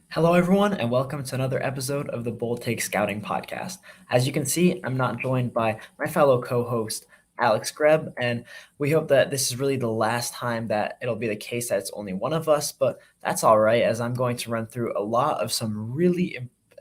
Hello, everyone, and welcome to another episode of the Bold Take Scouting Podcast. As you can see, I'm not joined by my fellow co host, Alex Greb, and we hope that this is really the last time that it'll be the case that it's only one of us, but that's all right, as I'm going to run through a lot of some really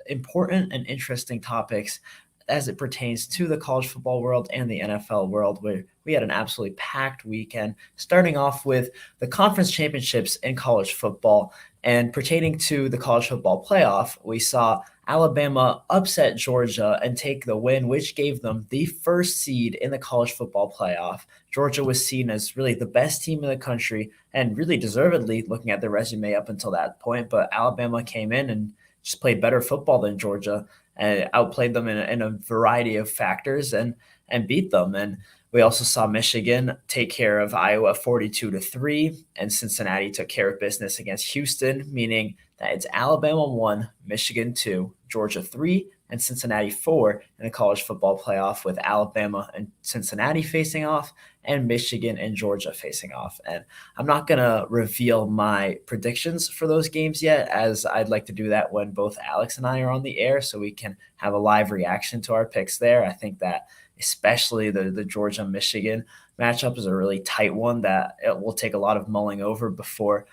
important and interesting topics as it pertains to the college football world and the NFL world, where we had an absolutely packed weekend, starting off with the conference championships in college football. And pertaining to the college football playoff, we saw Alabama upset Georgia and take the win, which gave them the first seed in the college football playoff. Georgia was seen as really the best team in the country and really deservedly looking at their resume up until that point. But Alabama came in and just played better football than Georgia and outplayed them in a variety of factors and beat them. And we also saw Michigan take care of Iowa 42-3, and Cincinnati took care of business against Houston, meaning that it's Alabama 1, Michigan 2, Georgia 3, and Cincinnati 4 in the college football playoff, with Alabama and Cincinnati facing off and Michigan and Georgia facing off. And I'm not going to reveal my predictions for those games yet, as I'd like to do that when both Alex and I are on the air so we can have a live reaction to our picks there. I think that especially the Georgia Michigan matchup is a really tight one that it will take a lot of mulling over before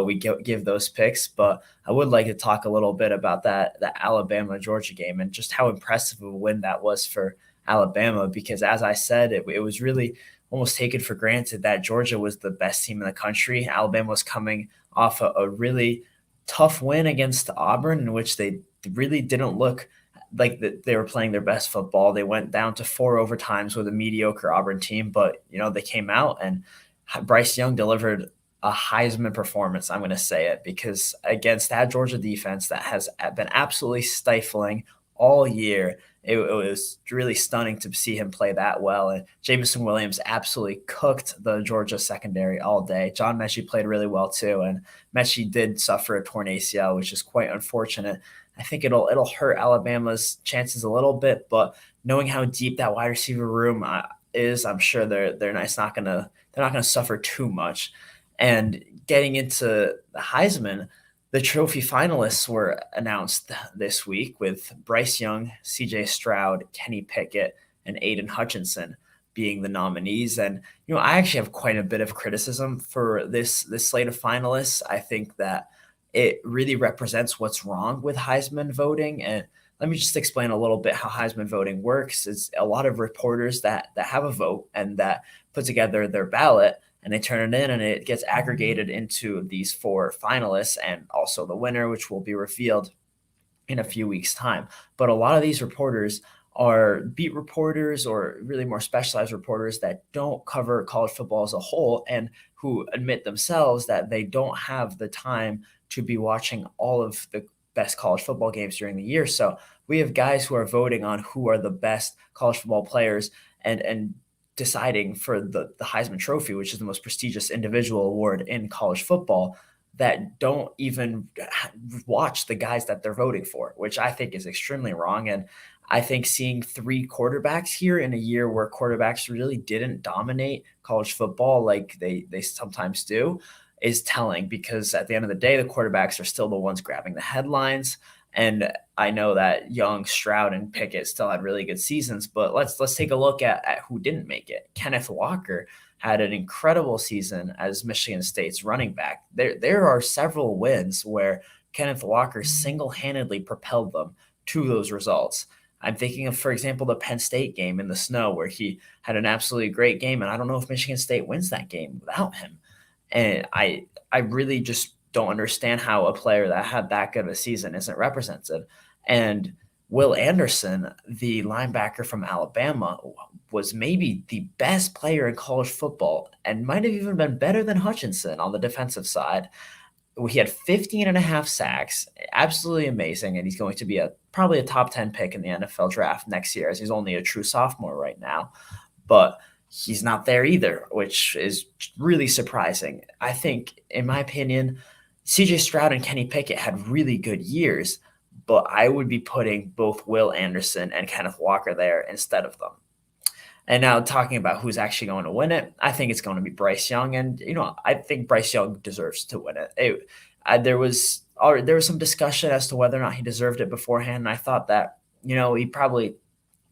we give those picks. But I would like to talk a little bit about that Alabama Georgia game and just how impressive of a win that was for Alabama, because as I said, it was really almost taken for granted that Georgia was the best team in the country. Alabama was coming off a really tough win against Auburn, in which they really didn't look like they were playing their best football. They went down to 4 overtimes with a mediocre Auburn team, but they came out and Bryce Young delivered a Heisman performance. I'm going to say it, because against that Georgia defense that has been absolutely stifling all year, it was really stunning to see him play that well. And Jameson Williams absolutely cooked the Georgia secondary all day. John Mechie played really well too, and Mechie did suffer a torn ACL, which is quite unfortunate. I think it'll hurt Alabama's chances a little bit, but knowing how deep that wide receiver room is, I'm sure they're not gonna suffer too much. And getting into the Heisman, the trophy finalists were announced this week, with Bryce Young, C.J. Stroud, Kenny Pickett, and Aiden Hutchinson being the nominees. And I actually have quite a bit of criticism for this slate of finalists. I think that it really represents what's wrong with Heisman voting. And let me just explain a little bit how Heisman voting works. It's a lot of reporters that have a vote and that put together their ballot, and they turn it in, and it gets aggregated into these 4 finalists and also the winner, which will be revealed in a few weeks' time. But a lot of these reporters are beat reporters or really more specialized reporters that don't cover college football as a whole, and who admit themselves that they don't have the time to be watching all of the best college football games during the year. So we have guys who are voting on who are the best college football players and deciding for the Heisman Trophy, which is the most prestigious individual award in college football, that don't even watch the guys that they're voting for, which I think is extremely wrong. And I think seeing 3 quarterbacks here in a year where quarterbacks really didn't dominate college football like they sometimes do is telling, because at the end of the day, the quarterbacks are still the ones grabbing the headlines. And I know that Young, Stroud, and Pickett still had really good seasons, but let's take a look at who didn't make it. Kenneth Walker had an incredible season as Michigan State's running back. There are several wins where Kenneth Walker single-handedly propelled them to those results. I'm thinking of, for example, the Penn State game in the snow, where he had an absolutely great game, and I don't know if Michigan State wins that game without him. And I really just don't understand how a player that had that good of a season isn't represented. And Will Anderson, the linebacker from Alabama, was maybe the best player in college football and might have even been better than Hutchinson on the defensive side. He had 15 and a half sacks, absolutely amazing, and he's going to be probably a top 10 pick in the NFL draft next year, as he's only a true sophomore right now. But he's not there either, which is really surprising. I think, in my opinion, CJ Stroud and Kenny Pickett had really good years, but I would be putting both Will Anderson and Kenneth Walker there instead of them. And now, talking about who's actually going to win it, I think it's going to be Bryce Young. And, I think Bryce Young deserves to win it. There was there was some discussion as to whether or not he deserved it beforehand. And I thought that, he probably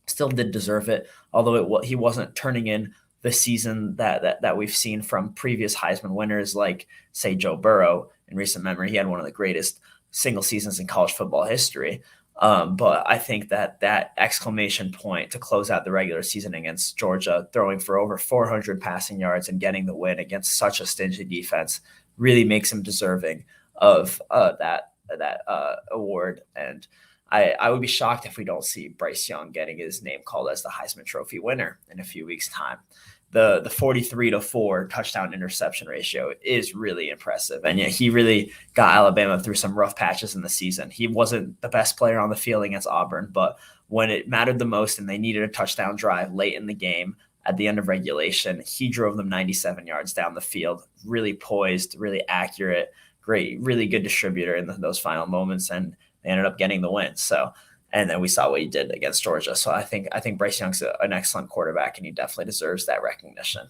still did deserve it, although he wasn't turning in the season that we've seen from previous Heisman winners, like say Joe Burrow in recent memory. He had one of the greatest single seasons in college football history. But I think that exclamation point to close out the regular season against Georgia, throwing for over 400 passing yards and getting the win against such a stingy defense, really makes him deserving of that award. And I would be shocked if we don't see Bryce Young getting his name called as the Heisman Trophy winner in a few weeks' time. The 43-4 touchdown interception ratio is really impressive. And yeah, he really got Alabama through some rough patches in the season. He wasn't the best player on the field against Auburn, but when it mattered the most and they needed a touchdown drive late in the game at the end of regulation, he drove them 97 yards down the field, really poised, really accurate, great, really good distributor in those final moments. And they ended up getting the win. So, and then we saw what he did against Georgia. So I think Bryce Young's an excellent quarterback, and he definitely deserves that recognition.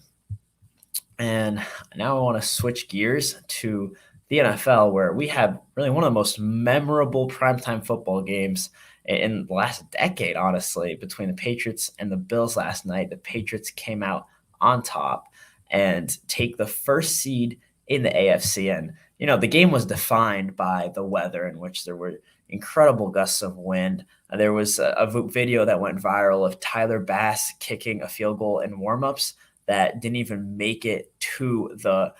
And now I want to switch gears to the NFL, where we had really one of the most memorable primetime football games in the last decade, honestly, between the Patriots and the Bills last night. The Patriots came out on top and take the first seed in the AFC. And, the game was defined by the weather, in which there were incredible gusts of wind. There was a video that went viral of Tyler Bass kicking a field goal in warmups that didn't even make it to the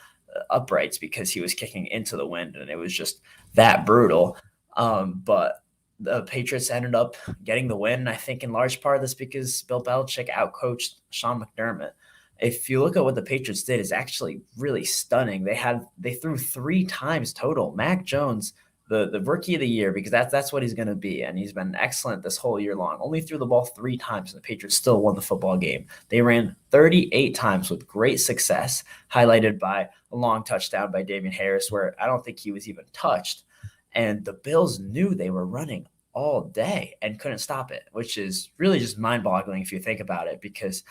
uprights because he was kicking into the wind, and it was just that brutal. But the Patriots ended up getting the win. I think in large part that's because Bill Belichick outcoached Sean McDermott. If you look at what the Patriots did, is actually really stunning. They threw 3 times total. Mac Jones, the rookie of the year, because that's what he's going to be, and he's been excellent this whole year long, only threw the ball 3 times, and the Patriots still won the football game. They ran 38 times with great success, highlighted by a long touchdown by Damian Harris, where I don't think he was even touched. And the Bills knew they were running all day and couldn't stop it, which is really just mind-boggling if you think about it, because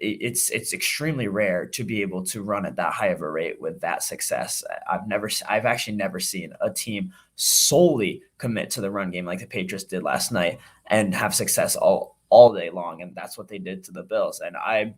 it's extremely rare to be able to run at that high of a rate with that success. I've actually never seen a team solely commit to the run game like the Patriots did last night and have success all day long. And that's what they did to the Bills. And I'm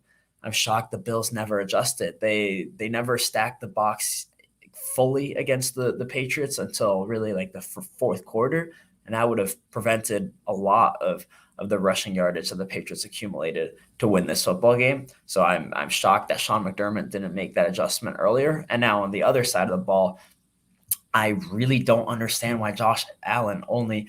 shocked the Bills never adjusted. They never stacked the box fully against the Patriots until really like the fourth quarter. And that would have prevented a lot of the rushing yardage that the Patriots accumulated to win this football game. So I'm shocked that Sean McDermott didn't make that adjustment earlier. And now on the other side of the ball, I really don't understand why Josh Allen only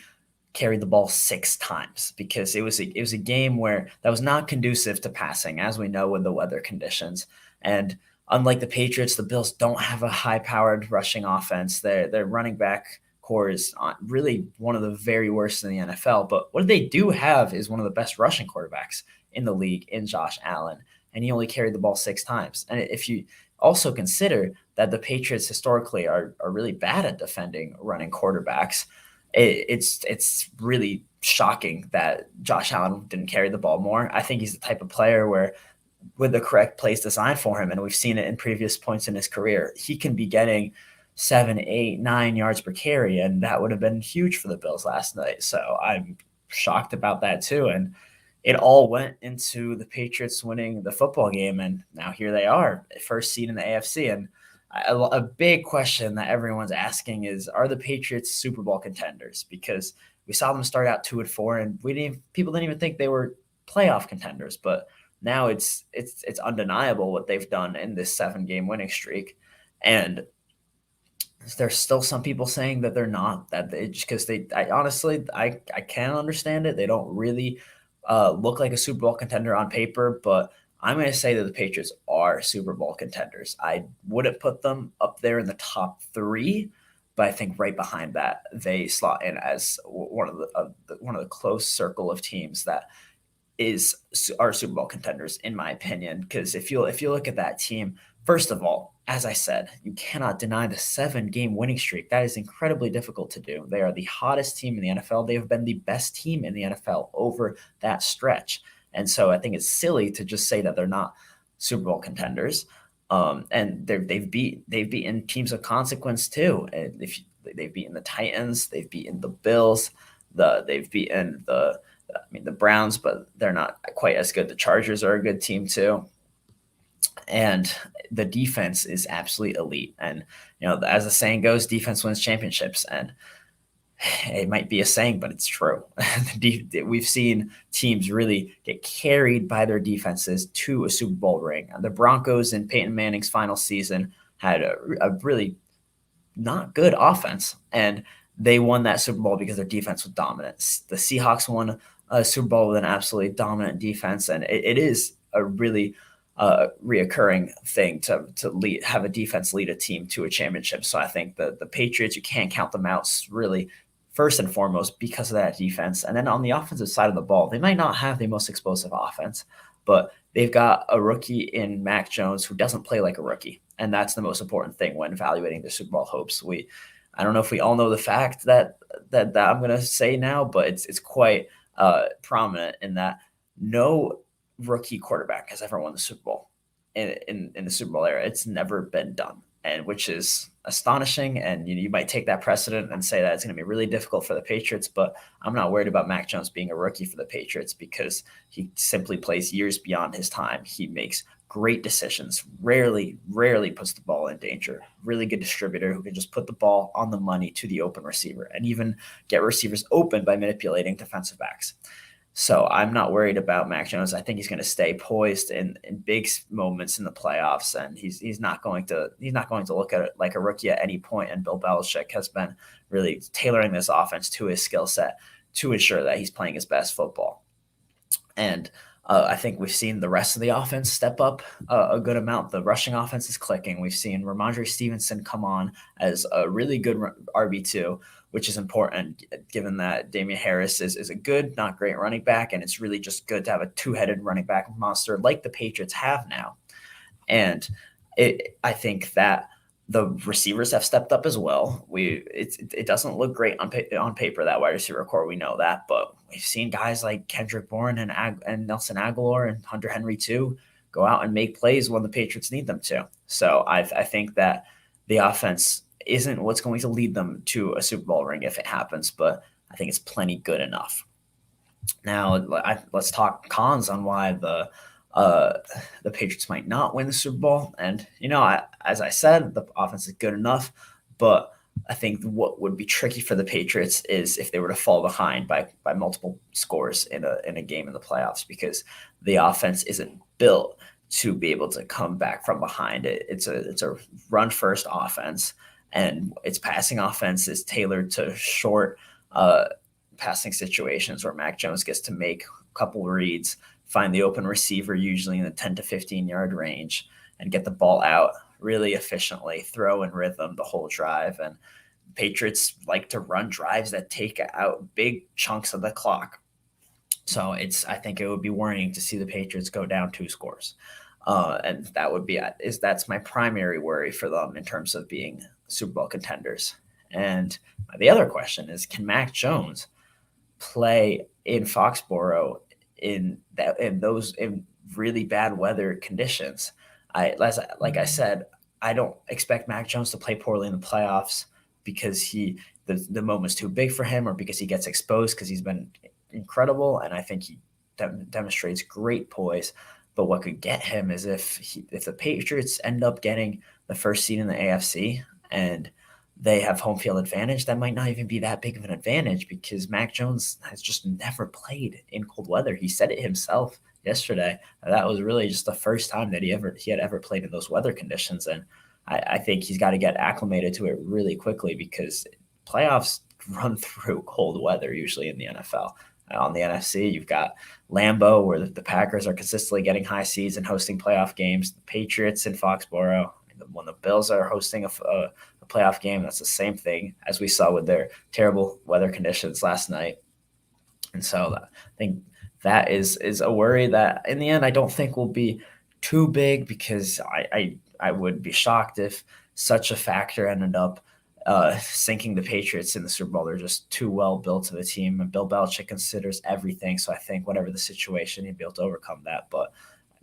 carried the ball 6 times, because it was a game where that was not conducive to passing, as we know, with the weather conditions. And unlike the Patriots, the Bills don't have a high-powered rushing offense. Their running back core is really one of the very worst in the NFL. But what they do have is one of the best rushing quarterbacks in the league in Josh Allen, and he only carried the ball 6 times. And if you also consider that the Patriots historically are really bad at defending running quarterbacks, it's really shocking that Josh Allen didn't carry the ball more. I think he's the type of player where, with the correct plays designed for him, and we've seen it in previous points in his career, he can be getting 7, 8, 9 yards per carry, and that would have been huge for the Bills last night. So I'm shocked about that too. And it all went into the Patriots winning the football game, and now here they are, first seed in the AFC. And a big question that everyone's asking is, are the Patriots Super Bowl contenders? Because we saw them start out 2-4, and people didn't even think they were playoff contenders. But now it's undeniable what they've done in this 7-game winning streak. And there's still some people saying that they're not, that just because I can't understand it. They don't really look like a Super Bowl contender on paper, but I'm going to say that the Patriots are Super Bowl contenders. I wouldn't put them up there in the top 3, but I think right behind that they slot in as one of the close circle of teams that are Super Bowl contenders, in my opinion. Because if you look at that team, first of all, as I said, you cannot deny the 7-game winning streak. That is incredibly difficult to do. They are the hottest team in the NFL. They have been the best team in the NFL over that stretch. And so I think it's silly to just say that they're not Super Bowl contenders. And they've beaten teams of consequence too. they've beaten the Titans, they've beaten the Bills, they've beaten the Browns, but they're not quite as good. The Chargers are a good team too, and the defense is absolutely elite. And as the saying goes, defense wins championships. And it might be a saying, but it's true. We've seen teams really get carried by their defenses to a Super Bowl ring. The Broncos in Peyton Manning's final season had a really not good offense, and they won that Super Bowl because their defense was dominant. The Seahawks won a Super Bowl with an absolutely dominant defense, and it is a really reoccurring thing to have a defense lead a team to a championship. So I think the Patriots, you can't count them out really first and foremost because of that defense. And then on the offensive side of the ball, they might not have the most explosive offense, but they've got a rookie in Mac Jones who doesn't play like a rookie. And that's the most important thing when evaluating the Super Bowl hopes. I don't know if we all know the fact that I'm going to say now, but it's quite prominent in that no rookie quarterback has ever won the Super Bowl in the Super Bowl era. It's never been done, and which is astonishing. And you might take that precedent and say that it's going to be really difficult for the Patriots, but I'm not worried about Mac Jones being a rookie for the Patriots because he simply plays years beyond his time. He makes great decisions, rarely puts the ball in danger. Really good distributor who can just put the ball on the money to the open receiver and even get receivers open by manipulating defensive backs. So I'm not worried about Mac Jones. I think he's going to stay poised in big moments in the playoffs, and he's not going to look at it like a rookie at any point. And Bill Belichick has been really tailoring this offense to his skill set to ensure that he's playing his best football. And I think we've seen the rest of the offense step up a good amount. The rushing offense is clicking. We've seen Ramondre Stevenson come on as a really good RB2, which is important given that Damian Harris is a good, not great running back, and it's really just good to have a two-headed running back monster like the Patriots have now. And I think that the receivers have stepped up as well. It doesn't look great on paper, that wide receiver core. We know that, but we've seen guys like Kendrick Bourne and Nelson Aguilar and Hunter Henry too go out and make plays when the Patriots need them to. So I think that the offense isn't what's going to lead them to a Super Bowl ring if it happens, but I think it's plenty good enough. Now let's talk cons on why the Patriots might not win the Super Bowl. And as I said, the offense is good enough, but I think what would be tricky for the Patriots is if they were to fall behind by multiple scores in a game in the playoffs, because the offense isn't built to be able to come back from behind. It's a run first offense, and its passing offense is tailored to short passing situations where Mac Jones gets to make a couple reads, find the open receiver usually in the 10 to 15 yard range, and get the ball out really efficiently, throw in rhythm the whole drive. And Patriots like to run drives that take out big chunks of the clock. So I think it would be worrying to see the Patriots go down 2 scores. And that's my primary worry for them in terms of being Super Bowl contenders. And the other question is, can Mac Jones play in Foxborough in really bad weather conditions? Like I said, I don't expect Mac Jones to play poorly in the playoffs because the moment's too big for him, or because he gets exposed, because he's been incredible, and I think he demonstrates great poise. But what could get him is if the Patriots end up getting the first seed in the AFC and they have home field advantage, that might not even be that big of an advantage, because Mac Jones has just never played in cold weather. He said it himself yesterday. That was really just the first time that he had ever played in those weather conditions. And I think he's got to get acclimated to it really quickly, because playoffs run through cold weather usually in the NFL. On the NFC, you've got Lambeau, where the Packers are consistently getting high seeds and hosting playoff games. The Patriots in Foxborough. When the Bills are hosting a playoff game, that's the same thing as we saw with their terrible weather conditions last night. And so I think that is a worry that in the end I don't think will be too big, because I would be shocked if such a factor ended up sinking the Patriots in the Super Bowl. They're just too well built of a team, and Bill Belichick considers everything. So I think whatever the situation, he'd be able to overcome that. But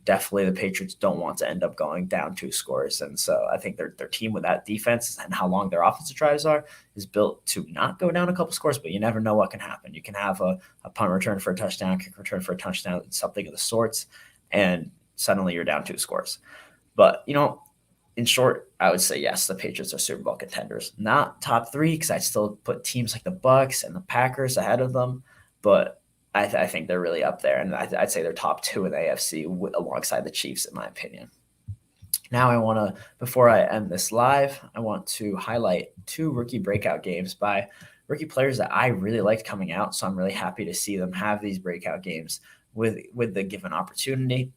definitely the Patriots don't want to end up going down 2 scores. And so I think their team with that defense and how long their offensive drives are is built to not go down a couple scores, but you never know what can happen. You can have a punt return for a touchdown, kick return for a touchdown, something of the sorts, and suddenly you're down 2 scores. But, in short, I would say yes, the Patriots are Super Bowl contenders. Not top 3 because I still put teams like the Bucs and the Packers ahead of them, but I think they're really up there, and I'd say they're top 2 in the AFC alongside the Chiefs, in my opinion. Now before I end this live, I want to highlight 2 rookie breakout games by rookie players that I really liked coming out, so I'm really happy to see them have these breakout games with the given opportunity.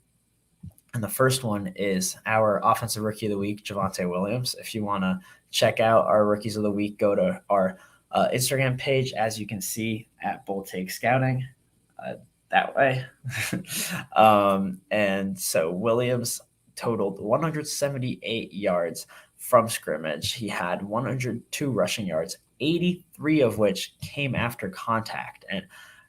And the first one is our Offensive Rookie of the Week, Javonte Williams. If you want to check out our Rookies of the Week, go to our Instagram page, as you can see, at Bold Take Scouting. That way. And so Williams totaled 178 yards from scrimmage. He had 102 rushing yards, 83 of which came after contact. And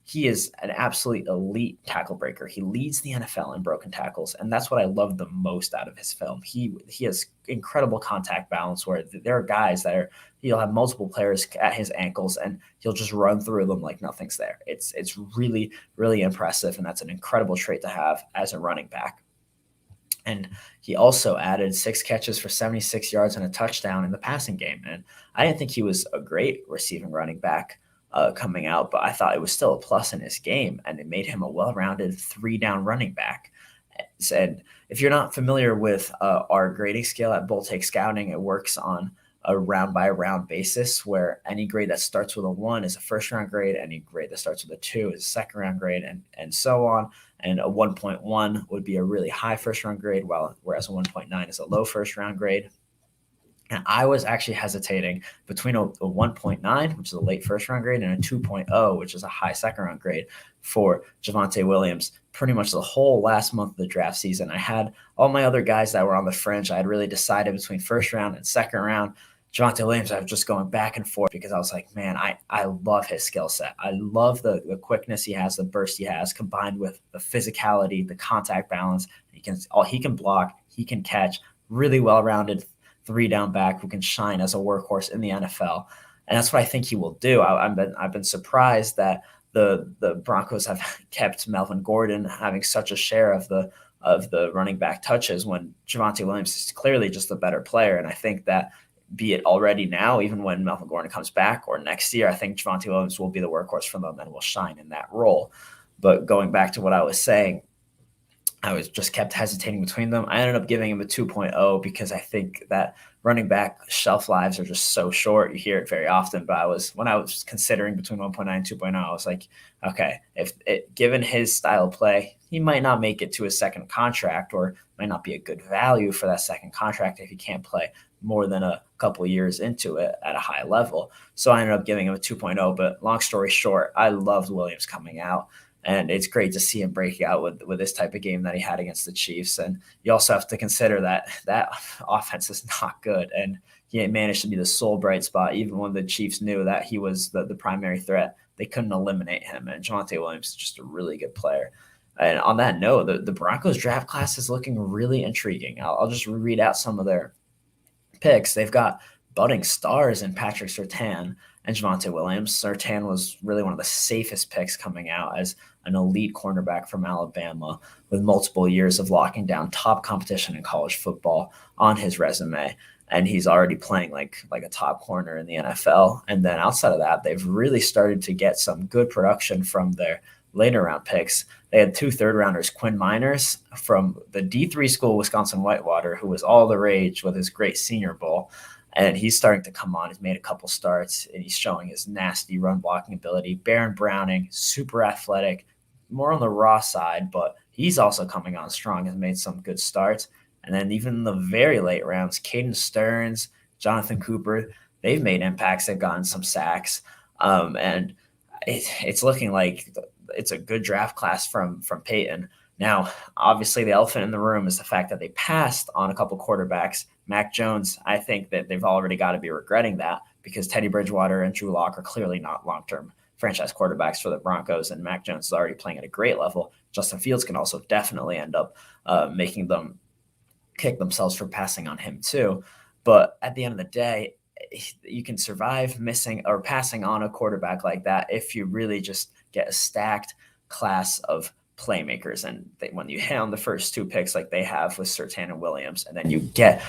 he is an absolute elite tackle breaker. He leads the NFL in broken tackles, and that's what I love the most out of his film. He has incredible contact balance where there are guys that he'll have multiple players at his ankles, and he'll just run through them like nothing's there. It's really, really impressive, and that's an incredible trait to have as a running back. And he also added 6 catches for 76 yards and a touchdown in the passing game. And I didn't think he was a great receiving running back coming out, but I thought it was still a plus in his game, and it made him a well-rounded 3-down running back. And if you're not familiar with our grading scale at Bull Take Scouting, it works on a round-by-round basis where any grade that starts with a 1 is a first-round grade, any grade that starts with a 2 is a second-round grade, and so on. And a 1.1 would be a really high first-round grade, whereas a 1.9 is a low first-round grade. And I was actually hesitating between a 1.9, which is a late first-round grade, and a 2.0, which is a high second-round grade for Javonte Williams pretty much the whole last month of the draft season. I had all my other guys that were on the fringe. I had really decided between first round and second round. Javonte Williams, I was just going back and forth because I was like, man, I love his skill set. I love the quickness he has, the burst he has, combined with the physicality, the contact balance. He can block, he can catch, really well-rounded 3-down back who can shine as a workhorse in the NFL. And that's what I think he will do. I've been surprised that the Broncos have kept Melvin Gordon having such a share of the running back touches when Javonte Williams is clearly just the better player. And I think that, be it already now, even when Melvin Gordon comes back, or next year, I think Javonte Williams will be the workhorse for them and will shine in that role. But going back to what I was saying, I was just kept hesitating between them. I ended up giving him a 2.0 because I think that running back shelf lives are just so short. You hear it very often, but when I was considering between 1.9 and 2.0, I was like, okay, given his style of play, he might not make it to his second contract, or might not be a good value for that second contract if he can't play more than a couple of years into it at a high level. So I ended up giving him a 2.0, but long story short, I loved Williams coming out. And it's great to see him break out with this type of game that he had against the Chiefs. And you also have to consider that offense is not good. And he managed to be the sole bright spot, even when the Chiefs knew that he was the primary threat. They couldn't eliminate him. And Javonte Williams is just a really good player. And on that note, the Broncos draft class is looking really intriguing. I'll just read out some of their picks. They've got budding stars in Patrick Surtain and Javonte Williams. Surtain was really one of the safest picks coming out as an elite cornerback from Alabama with multiple years of locking down top competition in college football on his resume. And he's already playing like a top corner in the NFL. And then outside of that, they've really started to get some good production from their later round picks. They had 2 third-rounders, Quinn Miners from the D3 school, Wisconsin Whitewater, who was all the rage with his great Senior Bowl. And he's starting to come on. He's made a couple starts, and he's showing his nasty run blocking ability. Baron Browning, super athletic, more on the raw side, but he's also coming on strong and made some good starts. And then even in the very late rounds, Caden Stearns, Jonathan Cooper, they've made impacts. They've gotten some sacks. And it's looking like it's a good draft class from Peyton. Now, obviously, the elephant in the room is the fact that they passed on a couple quarterbacks. Mac Jones, I think that they've already got to be regretting that because Teddy Bridgewater and Drew Lock are clearly not long-term franchise quarterbacks for the Broncos, and Mac Jones is already playing at a great level. Justin Fields can also definitely end up making them kick themselves for passing on him too. But at the end of the day, you can survive missing or passing on a quarterback like that if you really just get a stacked class of playmakers. And when you hit on the first two picks like they have with Surtain and Williams, and then you get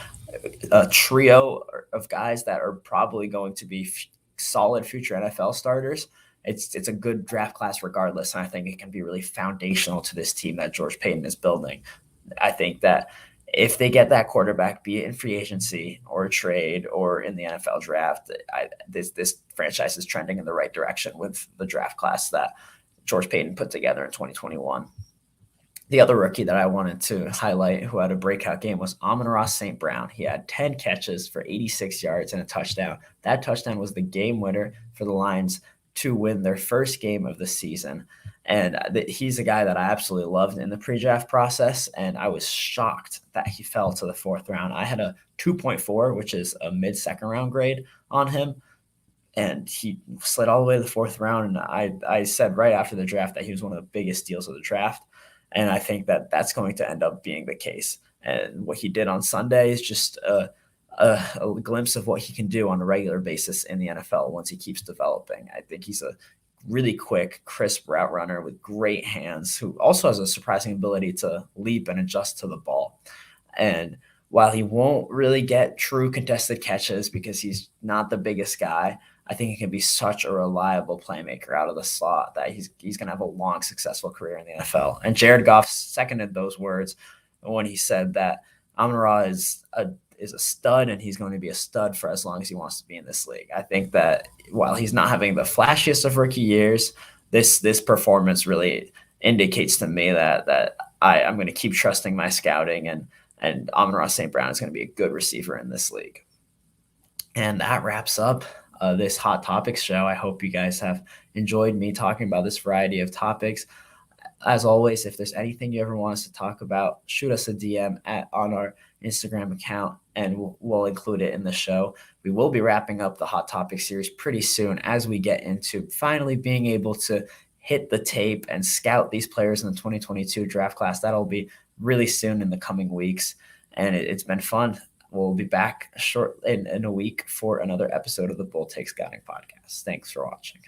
a trio of guys that are probably going to be solid future NFL starters, it's a good draft class regardless. And I think it can be really foundational to this team that George Paton is building. I think that if they get that quarterback, be it in free agency or a trade or in the NFL draft, this franchise is trending in the right direction with the draft class that George Paton put together in 2021. The other rookie that I wanted to highlight who had a breakout game was Amon-Ra St. Brown. He had 10 catches for 86 yards and a touchdown. That touchdown was the game winner for the Lions to win their first game of the season. And he's a guy that I absolutely loved in the pre-draft process, and I was shocked that he fell to the fourth round. I had a 2.4, which is a mid-second round grade on him, and he slid all the way to the fourth round. And I said right after the draft that he was one of the biggest steals of the draft, and I think that that's going to end up being the case. And what he did on Sunday is just a glimpse of what he can do on a regular basis in the NFL once he keeps developing. I think he's a really quick, crisp route runner with great hands who also has a surprising ability to leap and adjust to the ball. And while he won't really get true contested catches because he's not the biggest guy, I think he can be such a reliable playmaker out of the slot that he's going to have a long, successful career in the NFL. And Jared Goff seconded those words when he said that Amon-Ra is a stud, and he's going to be a stud for as long as he wants to be in this league. I think that while he's not having the flashiest of rookie years, this performance really indicates to me that I'm going to keep trusting my scouting, and Amon-Ra St. Brown is going to be a good receiver in this league. And that wraps up this Hot Topics show. I hope you guys have enjoyed me talking about this variety of topics. As always, if there's anything you ever want us to talk about, shoot us a DM on our Instagram account, and we'll include it in the show. We will be wrapping up the Hot Topics series pretty soon as we get into finally being able to hit the tape and scout these players in the 2022 draft class. That'll be really soon in the coming weeks, and it's been fun. We'll be back in a week for another episode of the Bull Take Scouting Podcast. Thanks for watching.